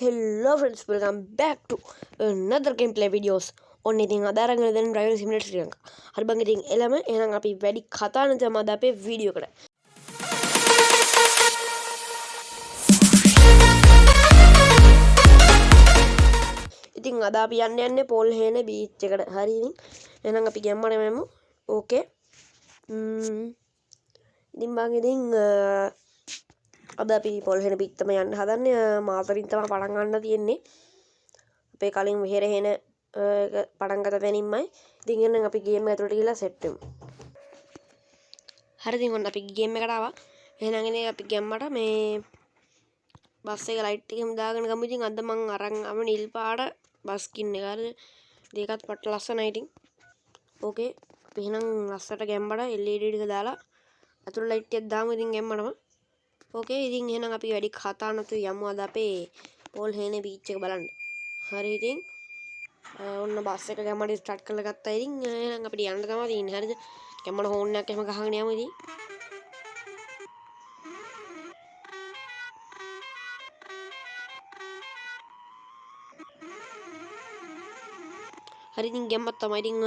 Hello friends, welcome back to another gameplay videos. ඔන්න ඉතින් අද අරගෙන දෙන driving simulator එකක්. හරි බං ඉතින් එළම එහෙනම් අපි වැඩි කතා නැතුවම අද අපේ වීඩියෝ එකට. ඉතින් අද අපි යන්නේ පොල් හේන බීච් එකට. හරි ඉතින් එහෙනම් අපි ගැම්මට මෙමු. ඕකේ. ඉතින් බං ඉතින් අද අපි පොල් හේන බීච් තමයි යන්න හදන්නේ. මාතරින් තමයි පටන් ගන්න තියෙන්නේ. අපේ කලින් මෙහෙර හෙන පටන් ගත තැනින්මයි. ඉතින් එහෙනම් අපි ගේම් එක ඇතුළට ගිහලා සෙට් වෙමු. හරි ඉතින් ඔන්න අපි ගේම් එකට ආවා. එහෙනම් ඉතින් අපි ගැම්මට මේ බස් එක ලයිට් එකෙම දාගෙන ගමු. ඉතින් අද මං අරන් ආව නිල් පාට බස් ස්කින් එක. හරිද? ඒකත් පට ලස්සනයි ඉතින්. ඕකේ. අපි එහෙනම් ලස්සට ගැම්මට LED ටික දාලා අතුරු ලයිට් එකක් දාමු ඉතින් ගැම්මටම. ඕකේ. ඉතින් එහෙනම් අපි වැඩි කතා නැතුව යමු අද අපේ පොල් හේනේ බීච් එක බලන්න. හරි ඉතින් ඔන්න බස් එක ගැම්මට ස්ටාර්ට් කරලා ගත්තා. ඉතින් එහෙනම් අපිට යන්න තමයි තියෙන්නේ. හරිද? ගැම්මට හෝන් එකක් එහෙම ගහගෙන යමු ඉතින්. හරි ඉතින් ගැම්මත් තමයි. ඉතින්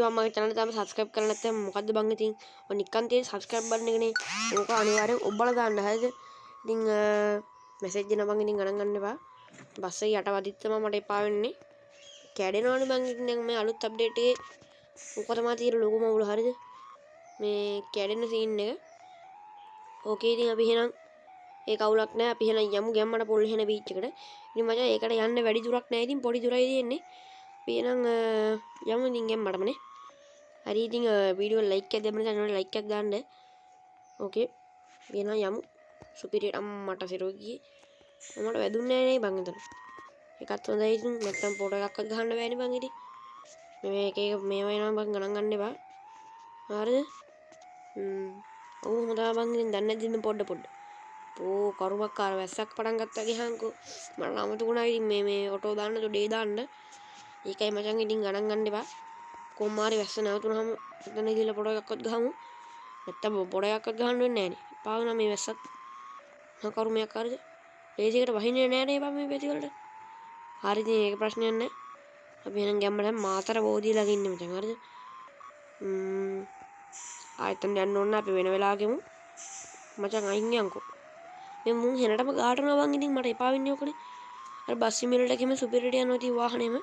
මම මගේ channel එක තාම subscribe කරලා නැත්නම් මොකද්ද බං ඉතින් ඔය නිකන් තියෙන subscribe button එකනේ. ඕක අනිවාර්යෙන් ඔබලා දාන්න. හරිද? ඉතින් message දෙන බං ඉතින් ගණන් ගන්න එපා. බස් එක යට වදිත් තමයි මට එපා වෙන්නේ. කැඩෙනවනේ බං ඉතින් දැන් මේ අලුත් අප්ඩේට් එකේ ඕක තමයි තියෙන ලොකුම උල. හරිද? මේ කැඩෙන සීන් එක. ඕකේ ඉතින් අපි එහෙනම් ඒක අවුලක් නැහැ. අපි එහෙනම් යමු ගැම්මට පොල් හේන බීච් එකට. ඉතින් මචං ඒකට යන්න වැඩි දුරක් නැහැ. ඉතින් පොඩි දුරයි තියෙන්නේ. අපි එහෙනම් යමු ඉතින් ගැම්මටමනේ. හරි ඉතින් වීඩියෝ ලයික් එකක් දෙන්න නැත්නම් ලයික් එකක් දාන්න. ඕකේ. අපි එහෙනම් යමු. සුපිරියට අම්මට සිරෝ ගියේ. මමට වැදුන්නේ නැහැ නේ බං එතන. ඒකත් හොඳයි ඉතින් නැත්නම් ෆොටෝ එකක්වත් ගහන්න බෑනේ බං ඉතින්. මේක මේව එනවා බං ගණන් ගන්න එපා. හරිද? ඔව් හොඳයි බං ඉතින් දන්නේ නැද්ද පොඩ. ඕ කරුමක්කාර වැස්සක් පටන් ගත්තා ගියහන්කෝ. මට අමතකුණා ඉතින් මේ ඔටෝ දාන්න ඩේ දාන්න. ඒකයි මචං ඉතින් ගණන් ගන්න එපා. කොහොම හරි වැස්ස නැවතුනහම එතන ගිහලා ෆොටෝ එකක්වත් ගහමු. නැත්තම් ෆොටෝ එකක්වත් ගහන්න වෙන්නේ නැහනේ. එපා වුණා මේ වැස්සත්. කරුමයක් හරිද? ලේසියකට වහින්නේ නැහැ නේ බං මේ පැති වලට. හරි ඉතින් ඒක ප්‍රශ්නයක් නැහැ. අපි එහෙනම් ගැම්මට මාතර බෝධිය ළඟ ඉන්නේ මචං. හරිද? ආයතන යන්න ඕන අපි වෙන වෙලාවකෙමු. මචං අයින් යන්කෝ. මේ මුන් හෙනටම ගාටනවා බං ඉතින් මට එපා වෙන්නේ ඔකනේ. අර බස් සිමිලට එකෙම සුපිරියට යනවා ඉතින් වාහනේම.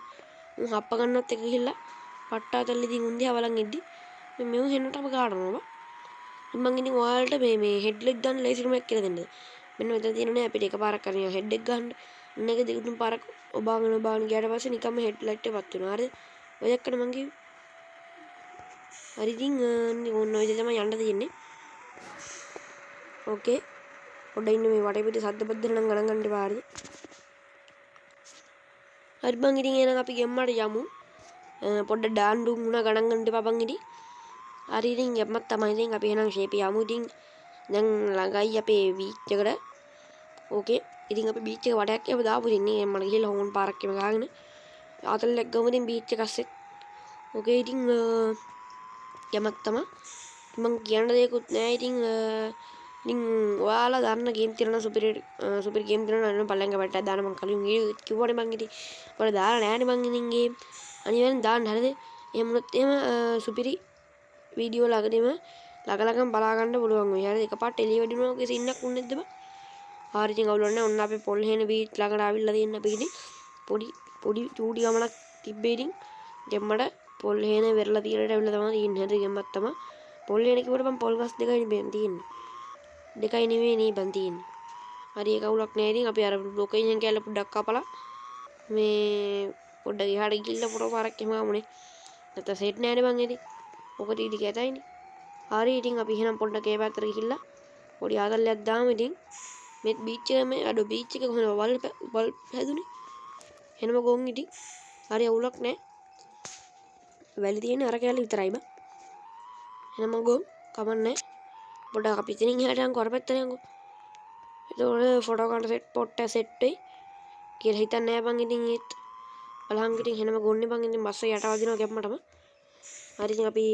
මුන් හප්ප ගන්නත් එක ගිහිල්ලා පට්ටාතල්ලි ඉතින් උන්දියා බලන් ඉද්දි මේ හෙනටම ගාටනවා බං. මං ඉතින් ඔයාලට මේ හෙඩ් ලයිට් ගන්න ලේසිකමක් කියලා දෙන්නද. මෙන්න මෙතන තියෙනනේ අපිට එකපාරක් කරගෙන හෙඩ් එක ගන්න. අන්න එක දෙකතුන් පාරක් ඔබාගෙන ගියාට පස්සේ නිකම්ම හෙඩ් ලයිට් එක පත් වෙනවා. හරිද? ඔය එක්කනේ මං කිව්වේ. හරි ඉතින් ඔන්න ඔය තමයි යන්න තියෙන්නේ. ඕකේ. පොඩ්ඩක් ඉන්න මේ වටේ පිට සද්ද බද්ද නම් ගණන් ගන්න එපා. හරිද? හරි බං ඉතින් එහෙනම් අපි ගෙම්මට යමු. පොඩ්ඩක් ඩාන්ඩුම් වුණා ගණන් ගන්න එපා බං ඉතින්. හරි ඉතින් ගෙම්මත් තමයි ඉතින් අපි එහෙනම් ෂේප් යමු ඉතින්. දැන් ළඟයි අපේ බීච් එකට. ඕකේ. ඉතින් අපි බීච් එක වටයක් එහෙම දාපු ඉතින් නේ මම ගිහලා හෝන් පාරක් එහෙම ගහගෙන ආතල්ලක් ගමු ඉතින් බීච් එක අස්සේ. ඕකේ ඉතින් යමක් තමයි. මං කියන්න දෙයක්වත් නැහැ ඉතින් ඉතින් ඔයාලා දන්න ගේම් තියෙනවා සුපිරි ගේම් තියෙනවා නේද පල්ලංග පැට්ටක් දාන්න මං කලින් කිව්වනේ මං ඉතින් ඔයාලා දාලා නැහැනේ මං ඉතින් ගේම් අනිවාර්යෙන් දාන්න හරිද එහෙම වුණොත් එහෙම සුපිරි වීඩියෝ ළඟම බලා ගන්න පුළුවන් වෙයි හරිද එකපාරට එළිය වෙදිනවා ඔගේ සීන්නක් උන්නේ නැද්ද බං හරි ඉතින් අවුලක් නැහැ ඔන්න අපි පොල් හේන බීච් ළඟට ආවිල්ලා තියෙන අපි ඉතින් පොඩි චූටි ගමනක් තිබ්බේ ඉතින් ගෙම්මට පොල් හේන වෙරලා තියෙනට ඇවිල්ලා තමයි තියෙන්නේ හරිද ගෙම්මක් තමයි පොල් හේන කිව්වට බං පොල් ගස් දෙකයි බං තියෙන්නේ දෙකයි නෙවෙයි නේ බං තියෙන්නේ. හරි ඒක අවුලක් නෑ ඉතින් අපි අර ලොකේෂන් කැල්ල පොඩ්ඩක් කපලා මේ පොඩ්ඩක් එහාට ගිහිල්ලා ෆොටෝ පාරක් එහෙම ගමුනේ. නැත්නම් සෙට් නෑනේ බං ඉතින්. ඔක ටික ඇතයිනේ. හරි ඉතින් අපි එහෙනම් පොඩ්ඩක් ඒ පැත්තට ගිහිල්ලා පොඩි ආතල්ලයක් දාමු ඉතින්. මේ බීච් එක මේ බීච් එක කොහොමද වල් හැදුනේ? එහෙනම ගොන් ඉතින්. හරි අවුලක් නෑ. වැලි තියෙන්නේ අර කැල්ල විතරයි බං. එහෙනම ගොන් කමන්නේ. පොඩ්ඩක් අපි ඉතින් එහාට යන්කෝ අර පැත්තට යන්කෝ. එතකොට ෆොටෝ ගන්න සෙට් පොට්ට සෙට් වෙයි කියලා හිතන්නේ නැහැ බං ඉතින් ඒත් බලහන් ඉතින් එහෙනම ගොන්නේ බං ඉතින් බස් එක යට වදිනවා ගැම්මටම. හරි ඉතින් අපි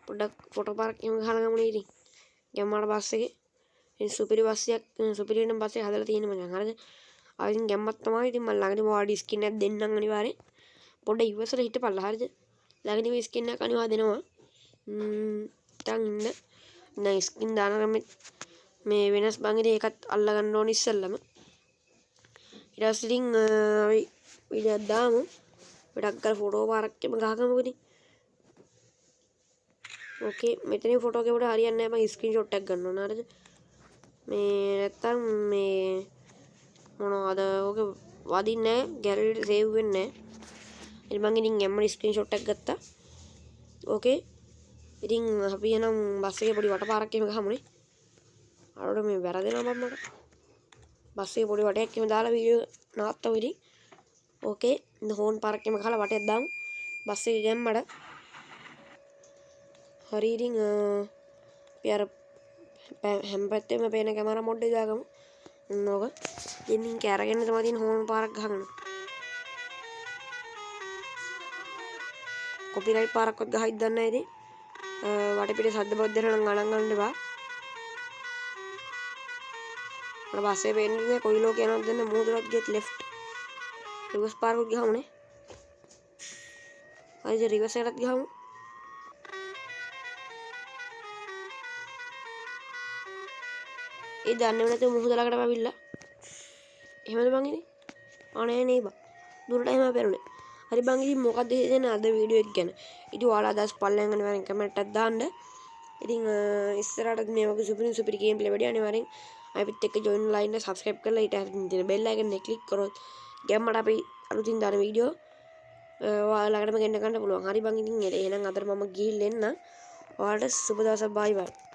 පොඩ්ඩක් ෆොටෝ පාරක් එහෙම ගහලා ගමුනේ ඉතින්. ගැම්මට බස් එකේ ඉතින් සුපිරි බස් එකක් සුපිරියෙන් බස් එක හදලා තියෙන්නේ මචං හරිද? ආයින් ගැම්මක් තමයි. ඉතින් මම ළඟදී මොවාඩි ස්කින් එකක් දෙන්නම් අනිවාර්යෙන්. පොඩ්ඩ ඉවසලා හිටපල්ලා හරිද? ළඟදී මේ ස්කින් එකක් අනිවා දෙනවා. ඉතින් ඉන්න. දැන් ස්කින් දානකම මේ වෙනස් බංගිරේ එකත් අල්ල ගන්න ඕන ඉස්සෙල්ලම. ඊට පස්සේ ඉතින් අපි වීඩියෝක් දාමු. වැඩක් කරලා ෆොටෝ පාරක් එම ගහගමුකෝ ඉතින්. ඕකේ මෙතනින් ෆොටෝ කෙවට හරියන්නේ නැහැ මම ස්ක්‍රීන්ෂොට් එකක් ගන්න ඕන හරිද? මේ නැත්තම් මේ මොනවද ඕක වදින්නේ නැහැ ගැලරියට සේව් වෙන්නේ නැහැ. ඉතින් මම ඉතින් එම්මඩ ස්ක්‍රීන්ෂොට් එකක් ගත්තා. ඕකේ ඉතින් අපි එනම් බස් එකේ පොඩි වටපාරක් එහෙම ගහමුනේ. අරකට මේ වැරදෙනවා මට. බස් එකේ පොඩි වටයක් එහෙම දාලා වීඩියෝ නවත්තමු ඉතින්. ඕකේ ඉතින් හෝන් පාරක් එහෙම ගහලා වටයක් දාමු. බස් එකේ ගැම්මඩ. හරි ඉතින් අපි අර හැම පැත්තෙම පේන කැමරා මොඩ් එක දාගමු. ඕක ඉතින් කැරගෙන තමයි තියෙන හෝන් පාරක් ගහගෙන. කොපිරයිට් පාරක්වත් ගහයිද දන්නේ නැහැ ඉතින්. වටපිට සද්ද බද්ද දෙනවා නම් ගණන් ගන්න එපා. මම බස් එකේ පේන්නේ නැහැ කොයි ලෝක යනවද දන්නේ මුහුදට ගියත් ලෙෆ්ට්. රිවර්ස් පාරකුත් ගහමුනේ. හරිද රිවර්ස් එකටත් ගහමු. ඒ දන්නේම නැතුව මුහුද ළඟටම අවිල්ලා. එහෙමද බං ඉතින්? අනේ නේ බං. දුරට එහෙම පෙරුනේ. හරි බං ඉතින් මොකද්ද හිතන්නේ අද වීඩියෝ එක ගැන? ඉතින් ඔයාලා අදහස් පල්ලෙන් අනිවාර්යෙන් කමෙන්ට් එකක් දාන්න. ඉතින් ඉස්සරහට මේ වගේ සුපිරි ගේම් ප්ලේ වීඩියෝ අනිවාර්යෙන් අපිත් එක්ක join වෙලා ඉන්න subscribe කරලා ඊට හරින් තියෙන bell icon එක click කරොත් ගැම්මට අපි අලුතින් දාන වීඩියෝ ඔයාලටම ගෙන්න ගන්න පුළුවන්. හරි බං ඉතින් එහෙනම් අතට මම ගිහින් එන්න. ඔයාලට සුබ දවසක් bye bye.